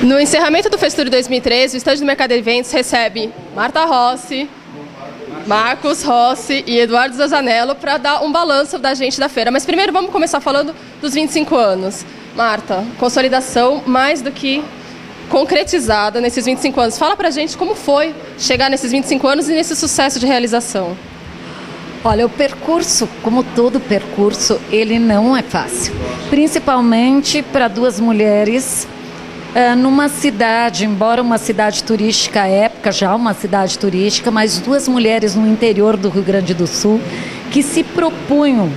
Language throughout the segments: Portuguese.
No encerramento do Festur 2013, o estande do Mercado Eventos recebe Marta Rossi, Marcos Rossi e Eduardo Zazzanello para dar um balanço da gente da feira. Mas primeiro vamos começar falando dos 25 anos. Marta, consolidação mais do que concretizada nesses 25 anos. Fala pra gente como foi chegar nesses 25 anos e nesse sucesso de realização. Olha, o percurso, como todo percurso, ele não é fácil. Principalmente para duas mulheres numa cidade, embora uma cidade turística à época, já uma cidade turística, mas duas mulheres no interior do Rio Grande do Sul que se propunham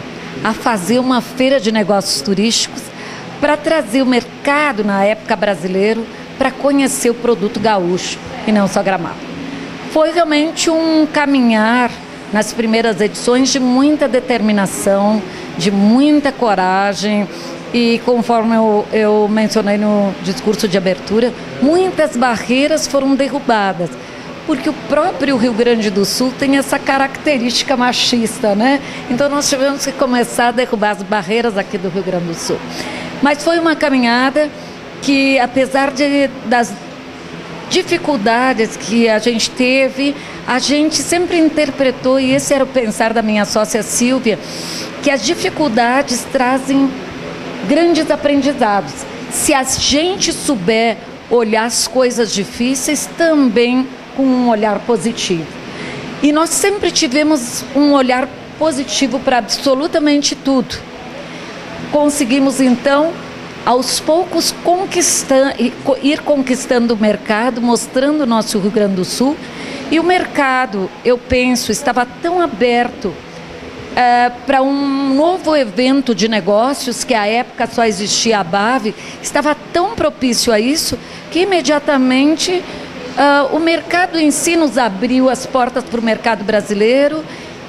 a fazer uma feira de negócios turísticos para trazer o mercado, na época brasileiro, para conhecer o produto gaúcho e não só Gramado. Foi realmente um caminhar nas primeiras edições de muita determinação, de muita coragem e, conforme eu mencionei no discurso de abertura, muitas barreiras foram derrubadas, porque o próprio Rio Grande do Sul tem essa característica machista, né? Então nós tivemos que começar a derrubar as barreiras aqui do Rio Grande do Sul. Mas foi uma caminhada que, apesar das dificuldades que a gente teve, a gente sempre interpretou, e esse era o pensar da minha sócia Silvia, que as dificuldades trazem grandes aprendizados. Se a gente souber olhar as coisas difíceis também com um olhar positivo. E nós sempre tivemos um olhar positivo para absolutamente tudo. Conseguimos, então, aos poucos ir conquistando o mercado, mostrando o nosso Rio Grande do Sul. E o mercado, eu penso, estava tão aberto para um novo evento de negócios, que à época só existia a BAV, estava tão propício a isso, que imediatamente o mercado em si nos abriu as portas para o mercado brasileiro,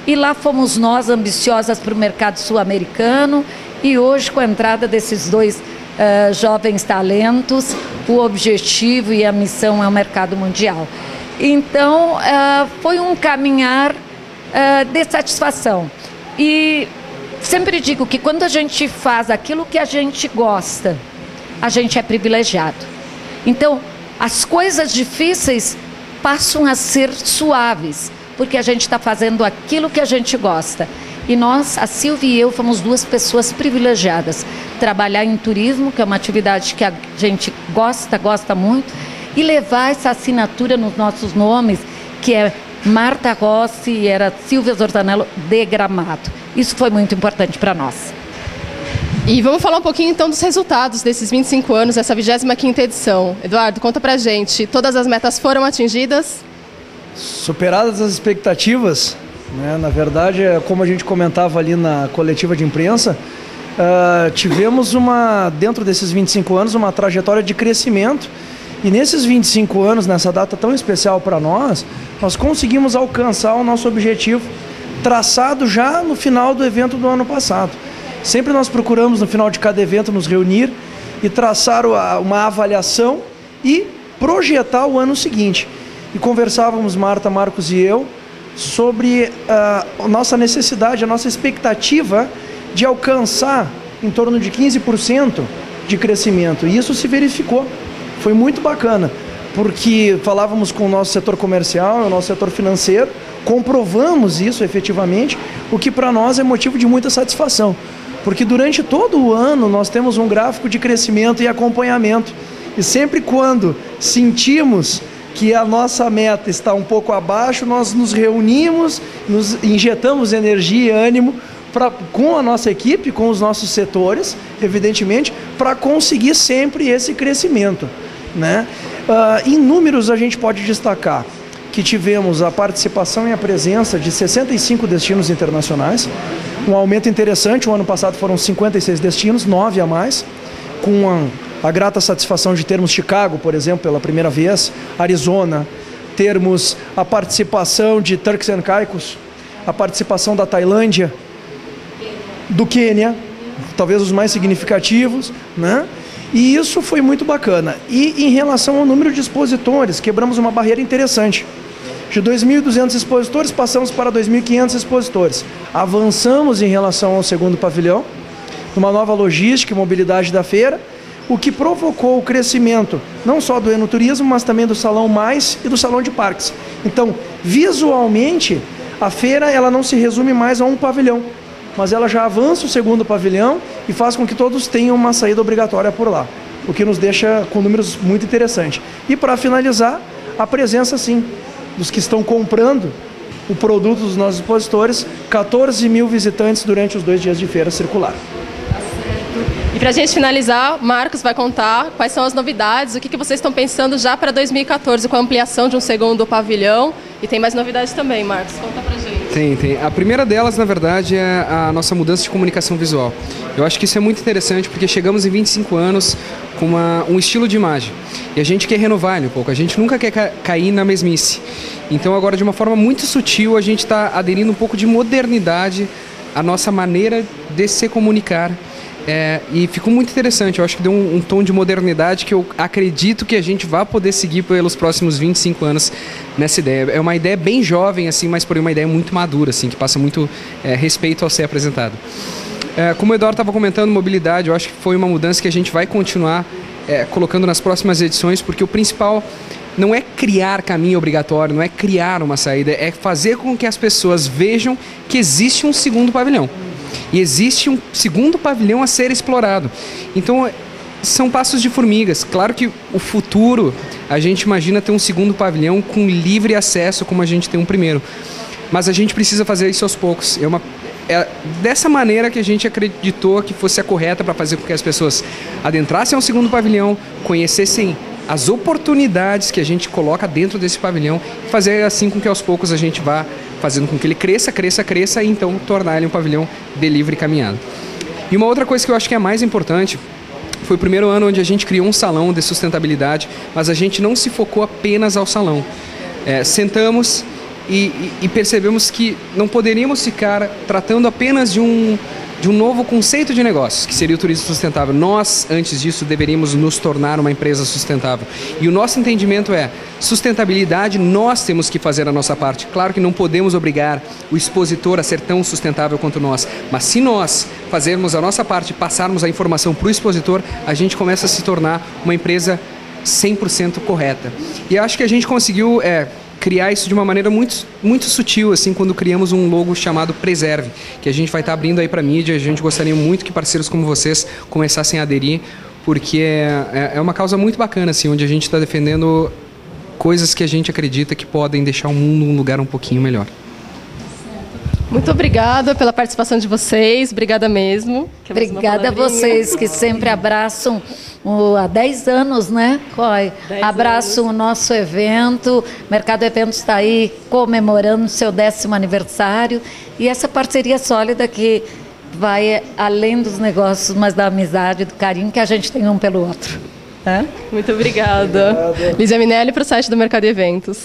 e lá fomos nós ambiciosas para o mercado sul-americano, e hoje, com a entrada desses dois jovens talentos, o objetivo e a missão é o mercado mundial. Então, foi um caminhar de satisfação. E sempre digo que quando a gente faz aquilo que a gente gosta, a gente é privilegiado. Então, as coisas difíceis passam a ser suaves, porque a gente está fazendo aquilo que a gente gosta. E nós, a Silvia e eu, fomos duas pessoas privilegiadas. Trabalhar em turismo, que é uma atividade que a gente gosta muito, e levar essa assinatura nos nossos nomes, que é Marta Rossi e era Silvia Zazzanello de Gramado. Isso foi muito importante para nós. E vamos falar um pouquinho então dos resultados desses 25 anos, dessa 25ª edição. Eduardo, conta pra gente, todas as metas foram atingidas? Superadas as expectativas, né? Na verdade, como a gente comentava ali na coletiva de imprensa, tivemos dentro desses 25 anos, uma trajetória de crescimento. E nesses 25 anos, nessa data tão especial para nós conseguimos alcançar o nosso objetivo traçado já no final do evento do ano passado. Sempre nós procuramos, no final de cada evento, nos reunir e traçar uma avaliação e projetar o ano seguinte. E conversávamos, Marta, Marcos e eu, sobre a nossa necessidade, a nossa expectativa de alcançar em torno de 15% de crescimento. E isso se verificou. Foi muito bacana, porque falávamos com o nosso setor comercial, o nosso setor financeiro, comprovamos isso efetivamente, o que para nós é motivo de muita satisfação. Porque durante todo o ano nós temos um gráfico de crescimento e acompanhamento. E sempre quando sentimos que a nossa meta está um pouco abaixo, nós nos reunimos, nos injetamos energia e ânimo com a nossa equipe, com os nossos setores, evidentemente, para conseguir sempre esse crescimento, né? Em números a gente pode destacar que tivemos a participação e a presença de 65 destinos internacionais, um aumento interessante. O ano passado foram 56 destinos, 9 a mais, com a grata satisfação de termos Chicago, por exemplo, pela primeira vez, Arizona, termos a participação de Turks and Caicos, a participação da Tailândia, do Quênia, talvez os mais significativos, né? E isso foi muito bacana. E em relação ao número de expositores, quebramos uma barreira interessante. De 2.200 expositores, passamos para 2.500 expositores. Avançamos em relação ao segundo pavilhão, numa nova logística e mobilidade da feira, o que provocou o crescimento não só do enoturismo, mas também do Salão Mais e do Salão de Parques. Então, visualmente, a feira ela não se resume mais a um pavilhão, mas ela já avança o segundo pavilhão e faz com que todos tenham uma saída obrigatória por lá, o que nos deixa com números muito interessantes. E para finalizar, a presença, sim, dos que estão comprando o produto dos nossos expositores, 14 mil visitantes durante os 2 dias de feira circular. E para a gente finalizar, Marcos vai contar quais são as novidades, o que vocês estão pensando já para 2014 com a ampliação de um segundo pavilhão. E tem mais novidades também, Marcos, conta pra gente. Tem. A primeira delas, na verdade, é a nossa mudança de comunicação visual. Eu acho que isso é muito interessante porque chegamos em 25 anos com um estilo de imagem. E a gente quer renovar ele um pouco, a gente nunca quer cair na mesmice. Então agora, de uma forma muito sutil, a gente está aderindo um pouco de modernidade à nossa maneira de se comunicar. E ficou muito interessante, eu acho que deu um tom de modernidade que eu acredito que a gente vai poder seguir pelos próximos 25 anos nessa ideia. É uma ideia bem jovem, assim, mas porém uma ideia muito madura, assim, que passa muito respeito ao ser apresentado. Como o Eduardo estava comentando, mobilidade, eu acho que foi uma mudança que a gente vai continuar colocando nas próximas edições, porque o principal não é criar caminho obrigatório, não é criar uma saída, é fazer com que as pessoas vejam que existe um segundo pavilhão. E existe um segundo pavilhão a ser explorado. Então, são passos de formigas. Claro que o futuro, a gente imagina ter um segundo pavilhão com livre acesso, como a gente tem um primeiro. Mas a gente precisa fazer isso aos poucos. É dessa maneira que a gente acreditou que fosse a correta para fazer com que as pessoas adentrassem ao segundo pavilhão, conhecessem as oportunidades que a gente coloca dentro desse pavilhão, fazer assim com que aos poucos a gente vá fazendo com que ele cresça e então tornar ele um pavilhão de livre caminhada. E uma outra coisa que eu acho que é mais importante, foi o primeiro ano onde a gente criou um salão de sustentabilidade, mas a gente não se focou apenas ao salão. Sentamos e percebemos que não poderíamos ficar tratando apenas de um novo conceito de negócio, que seria o turismo sustentável. Nós, antes disso, deveríamos nos tornar uma empresa sustentável. E o nosso entendimento é, sustentabilidade, nós temos que fazer a nossa parte. Claro que não podemos obrigar o expositor a ser tão sustentável quanto nós, mas se nós fazermos a nossa parte e passarmos a informação para o expositor, a gente começa a se tornar uma empresa 100% correta. E acho que a gente conseguiu criar isso de uma maneira muito, muito sutil, assim, quando criamos um logo chamado Preserve, que a gente vai estar abrindo aí para a mídia. A gente gostaria muito que parceiros como vocês começassem a aderir, porque é uma causa muito bacana, assim, onde a gente está defendendo coisas que a gente acredita que podem deixar o mundo um lugar um pouquinho melhor. Muito obrigada pela participação de vocês, obrigada mesmo. Obrigada a vocês que sempre abraçam há 10 anos, né, Coy? Abraçam o nosso evento. O Mercado Eventos está aí comemorando o seu 10º aniversário e essa parceria sólida que vai além dos negócios, mas da amizade, do carinho que a gente tem um pelo outro. Muito obrigada. Lígia Minelli para o site do Mercado Eventos.